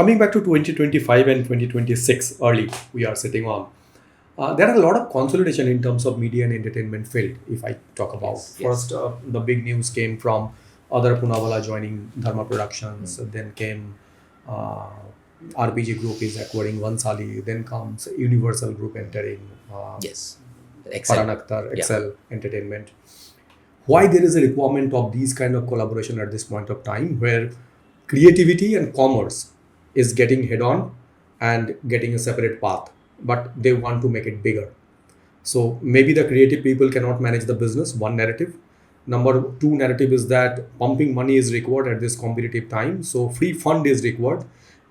Coming back to 2025 and 2026 early, we are sitting on. There are a lot of consolidation in terms of media and entertainment field. If I talk about first, the big news came from Adar Poonawalla joining Dharma Productions. Then came RPG Group is acquiring Vansali. Then comes Universal Group entering. Excel. Farhan Akhtar, Excel Entertainment. Why there is a requirement of these kind of collaboration at this point of time, where creativity and commerce is getting head on and getting a separate path, but they want to make it bigger. So maybe the creative people cannot manage the business, one narrative. Number two narrative is that pumping money is required at this competitive time. So free fund is required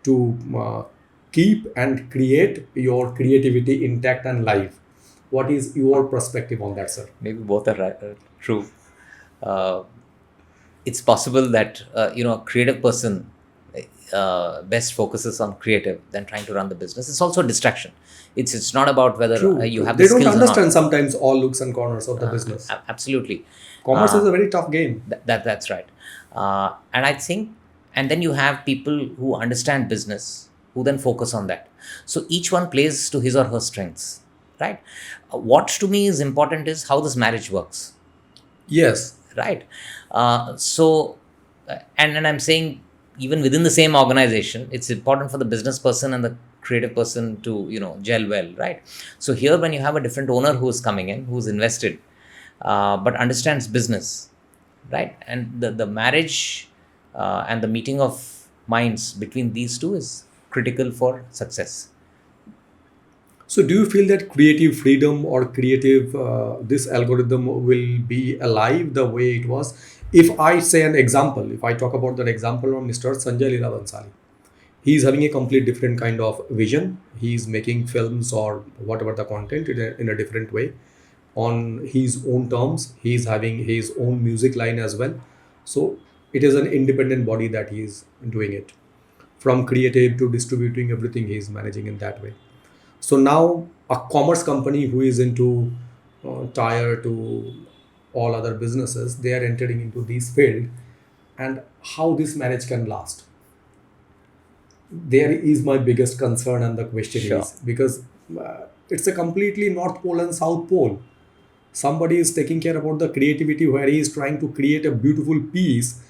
to keep and create your creativity intact and live. What is your perspective on that, sir? Maybe both are true. It's possible that a creative person best focuses on creative than trying to run the business. It's also a distraction. It's not about whether you have the skills or not. They don't understand sometimes all looks and corners of the business. Absolutely. Commerce is a very tough game. That's right. And I think, and then you have people who understand business who then focus on that. So each one plays to his or her strengths, right? What to me is important is how this marriage works. Yes. Right. And I'm saying even within the same organization, it's important for the business person and the creative person to, gel well, right? So here, when you have a different owner who's coming in, who's invested, but understands business, right? And the marriage and the meeting of minds between these two is critical for success. So do you feel that creative freedom or creative, this algorithm will be alive the way it was? If I say an example, if I talk about that example of Mr. Sanjay Leela Bansali, he is having a complete different kind of vision. He is making films or whatever the content in a different way on his own terms. He is having his own music line as well. So it is an independent body that he is doing it. From creative to distributing, everything he is managing in that way. So now a commerce company who is into tire to all other businesses, they are entering into this field, and how this marriage can last. There is my biggest concern, and the question is because it's a completely North Pole and South Pole. Somebody is taking care about the creativity where he is trying to create a beautiful piece,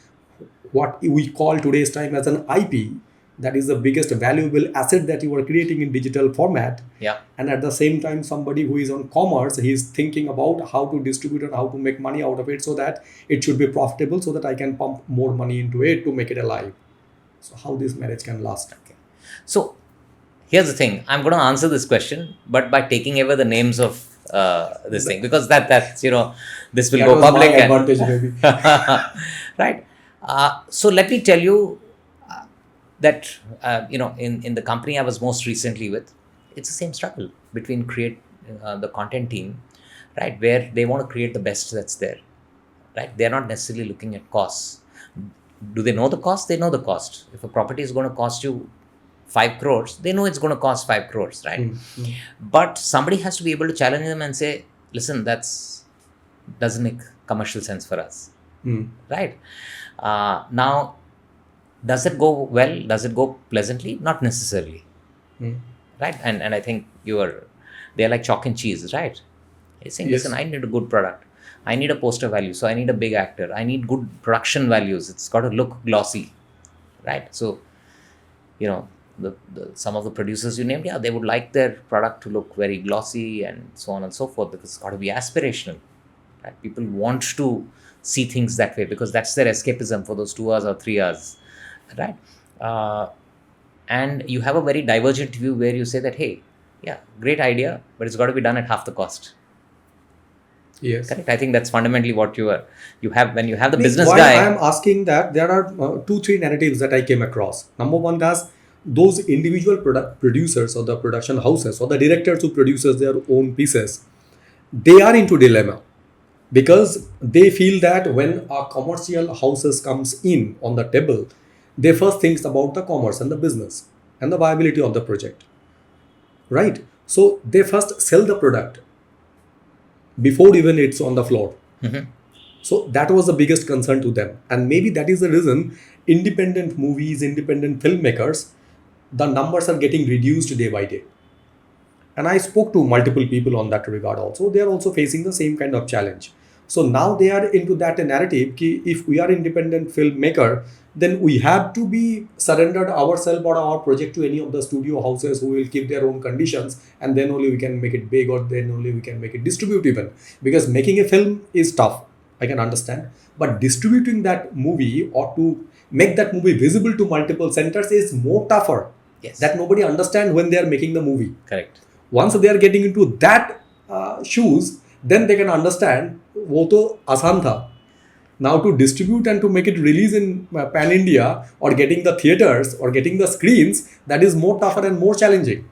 what we call today's time as an IP. That is the biggest valuable asset that you are creating in digital format. Yeah. And at the same time, somebody who is on commerce, he is thinking about how to distribute and how to make money out of it so that it should be profitable, so that I can pump more money into it to make it alive. So how this marriage can last? Okay. So here's the thing. I'm going to answer this question, but by taking away the names of this thing, because that's this will go public. Advantage maybe. Right. So let me tell you that in the company I was most recently with, it's the same struggle between the content team, right, where they want to create the best that's there, right? They're not necessarily looking at costs. Do they know the cost? They know the cost. If a property is going to cost you 5 crores, they know it's going to cost 5 crores, right? Mm-hmm. But somebody has to be able to challenge them and say, listen, doesn't make commercial sense for us, right? Now, does it go well? Does it go pleasantly? Not necessarily, right? And I think they're like chalk and cheese, right? You're saying, listen, I need a good product. I need a poster value. So I need a big actor. I need good production values. It's got to look glossy, right? So, some of the producers you named, they would like their product to look very glossy and so on and so forth, because it's got to be aspirational, right? People want to see things that way because that's their escapism for those 2 hours or 3 hours. Right. And you have a very divergent view where you say that, hey, great idea, but it's got to be done at half the cost. Yes. Correct. I think that's fundamentally what you have when you have the business why guy. I am asking that, there are 2-3 narratives that I came across. Number one, that's those individual producers or the production houses or the directors who produces their own pieces, they are into dilemma. Because they feel that when a commercial houses comes in on the table, they first think about the commerce and the business and the viability of the project, right? So they first sell the product before even it's on the floor. Mm-hmm. So that was the biggest concern to them. And maybe that is the reason independent movies, independent filmmakers, the numbers are getting reduced day by day. And I spoke to multiple people on that regard also. They are also facing the same kind of challenge. So now they are into that narrative ki if we are independent filmmaker, then we have to be surrendered ourselves or our project to any of the studio houses who will keep their own conditions, and then only we can make it big, or then only we can make it distribute even. Because making a film is tough, I can understand, but distributing that movie or to make that movie visible to multiple centers is more tougher. Yes. That nobody understand when they are making the movie. Correct. Once they are getting into that shoes, then they can understand वो तो आसान था. Now to distribute and to make it release in pan India or getting the theaters or getting the screens, that is more tougher and more challenging.